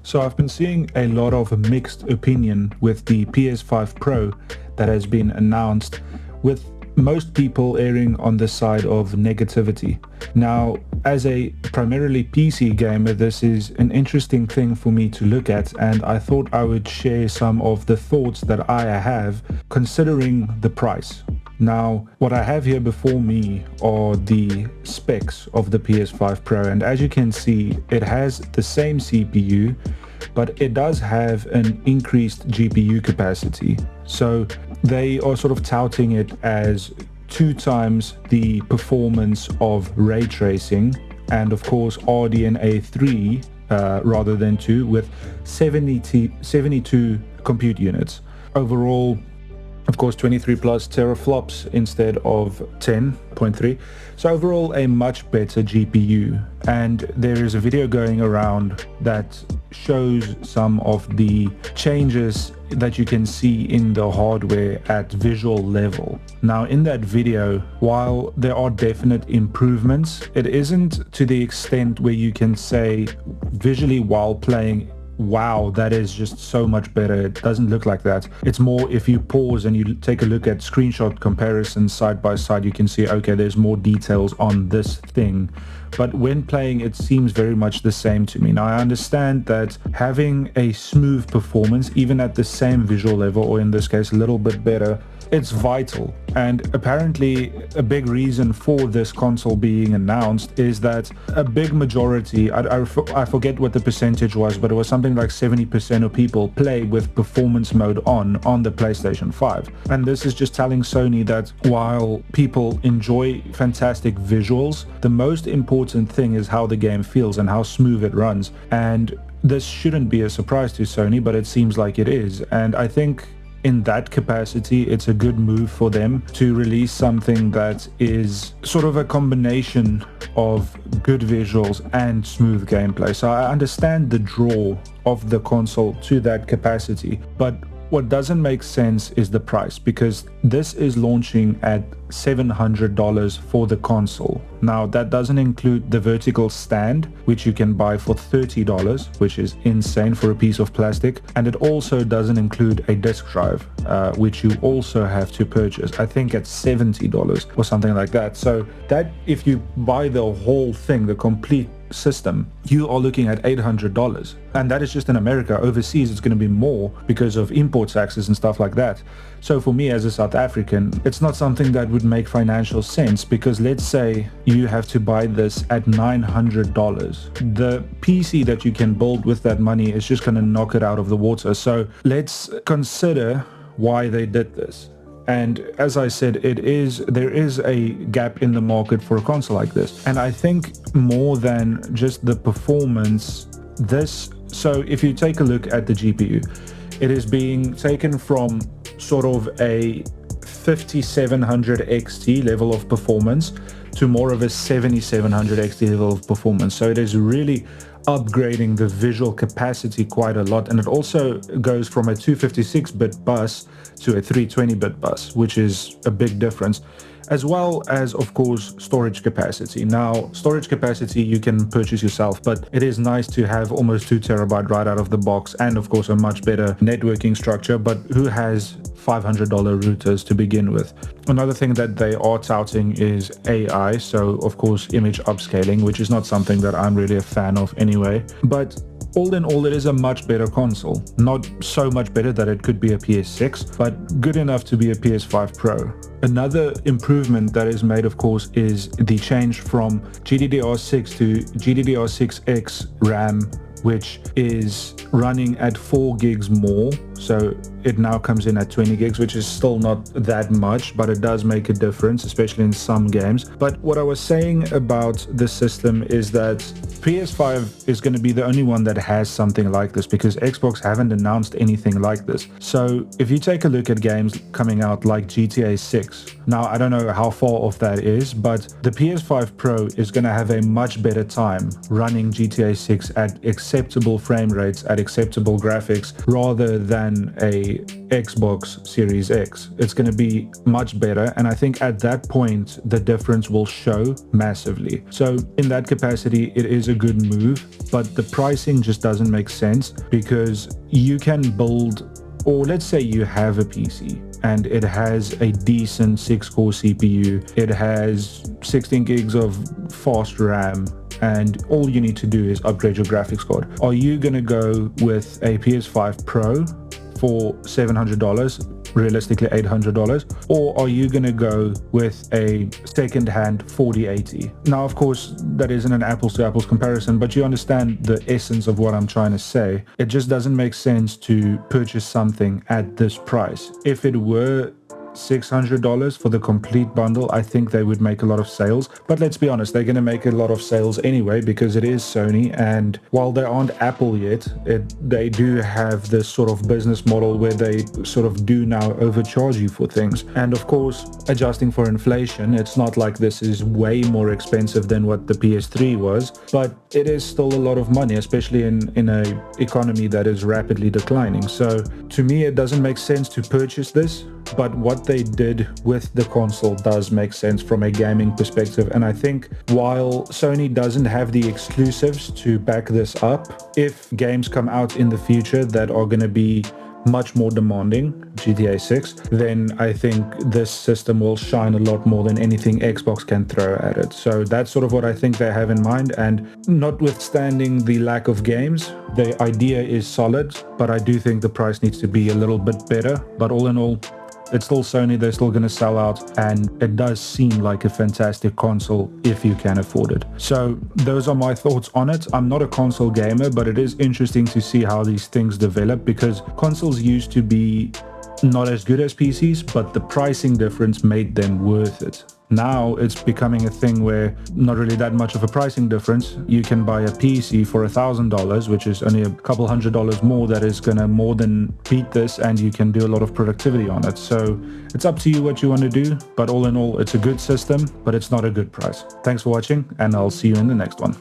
So I've been seeing a lot of mixed opinion with the PS5 Pro that has been announced, with most people erring on the side of negativity. Now, as a primarily PC gamer, this is an interesting thing for me to look at, and I thought I would share some of the thoughts that I have considering the price. Now, what I have here before me are the specs of the PS5 Pro, and as you can see, it has the same CPU, but it does have an increased GPU capacity. So they are sort of touting it as 2 times the performance of ray tracing, and of course RDNA 3 rather than 2, with 72 compute units. Overall, of course, 23 plus teraflops instead of 10.3. So overall, a much better GPU. And there is a video going around that shows some of the changes that you can see in the hardware at visual level. Now, in that video, while there are definite improvements, it isn't to the extent where you can say visually while playing, wow, that is just so much better. It doesn't look like that. It's more if you pause and you take a look at screenshot comparisons side by side, you can see, okay, there's more details on this thing. But when playing, it seems very much the same to me. Now, I understand that having a smooth performance, even at the same visual level, or in this case, a little bit better, it's vital. And apparently a big reason for this console being announced is that a big majority, I forget what the percentage was, but it was something like 70% of people play with performance mode on the PlayStation 5. And this is just telling Sony that while people enjoy fantastic visuals, the most important thing is how the game feels and how smooth it runs. And this shouldn't be a surprise to Sony, but it seems like it is. And I think in that capacity, it's a good move for them to release something that is sort of a combination of good visuals and smooth gameplay. So I understand the draw of the console to that capacity, but what doesn't make sense is the price, because this is launching at $700 for the console. Now, that doesn't include the vertical stand, which you can buy for $30, which is insane for a piece of plastic. And it also doesn't include a disk drive, which you also have to purchase, I think at $70 or something like that. So that, if you buy the whole thing, the complete system, you are looking at $800, and that is just in America. Overseas it's going to be more because of import taxes and stuff like that. So for me as a South African, it's not something that would make financial sense, because let's say you have to buy this at $900. The PC that you can build with that money is just going to knock it out of the water. So let's consider why they did this. And as I said, there is a gap in the market for a console like this. And I think more than just the performance, so if you take a look at the GPU, it is being taken from sort of a 5700 XT level of performance to more of a 7700 XT level of performance. So it is really upgrading the visual capacity quite a lot, and it also goes from a 256-bit bus to a 320-bit bus, which is a big difference, as well as, of course, storage capacity. Now, storage capacity you can purchase yourself, but it is nice to have almost 2 terabyte right out of the box, and of course a much better networking structure. But who has $500 routers to begin with? Another thing that they are touting is AI, so of course image upscaling, which is not something that I'm really a fan of anyway. But all in all, it is a much better console. Not so much better that it could be a PS6, but good enough to be a PS5 Pro. Another improvement that is made, of course, is the change from GDDR6 to GDDR6X RAM, which is running at 4 gigs more. So it now comes in at 20 gigs, which is still not that much, but it does make a difference, especially in some games. But what I was saying about the system is that PS5 is going to be the only one that has something like this, because Xbox haven't announced anything like this. So if you take a look at games coming out like GTA 6, now I don't know how far off that is, but the PS5 Pro is going to have a much better time running GTA 6 at acceptable frame rates at provide acceptable graphics rather than a Xbox Series X. It's going to be much better, and I think at that point the difference will show massively. So in that capacity, it is a good move, but the pricing just doesn't make sense, because you can build, or let's say you have a PC and it has a decent 6-core CPU, it has 16 gigs of fast RAM, and all you need to do is upgrade your graphics card. Are you going to go with a PS5 Pro for $700, realistically $800, or are you going to go with a second-hand 4080? Now, of course, that isn't an apples to apples comparison, but you understand the essence of what I'm trying to say. It just doesn't make sense to purchase something at this price. If it were $600 for the complete bundle, I think they would make a lot of sales. But let's be honest, they're going to make a lot of sales anyway, because it is Sony, and while they aren't Apple yet, they do have this sort of business model where they sort of do now overcharge you for things. And of course, adjusting for inflation, it's not like this is way more expensive than what the PS3 was, but it is still a lot of money, especially in a economy that is rapidly declining. So to me, it doesn't make sense to purchase this, but what they did with the console does make sense from a gaming perspective. And I think while Sony doesn't have the exclusives to back this up, if games come out in the future that are going to be much more demanding, GTA 6, then I think this system will shine a lot more than anything Xbox can throw at it. So that's sort of what I think they have in mind, and notwithstanding the lack of games, the idea is solid, but I do think the price needs to be a little bit better. But all in all, it's still Sony, they're still going to sell out, and it does seem like a fantastic console if you can afford it. So those are my thoughts on it. I'm not a console gamer, but it is interesting to see how these things develop, because consoles used to be not as good as PCs, but the pricing difference made them worth it. Now it's becoming a thing where not really that much of a pricing difference. You can buy a PC for $1,000, which is only a couple $100 more, that is gonna more than beat this, and you can do a lot of productivity on it. So it's up to you what you want to do, but all in all, it's a good system, but it's not a good price. Thanks for watching, and I'll see you in the next one.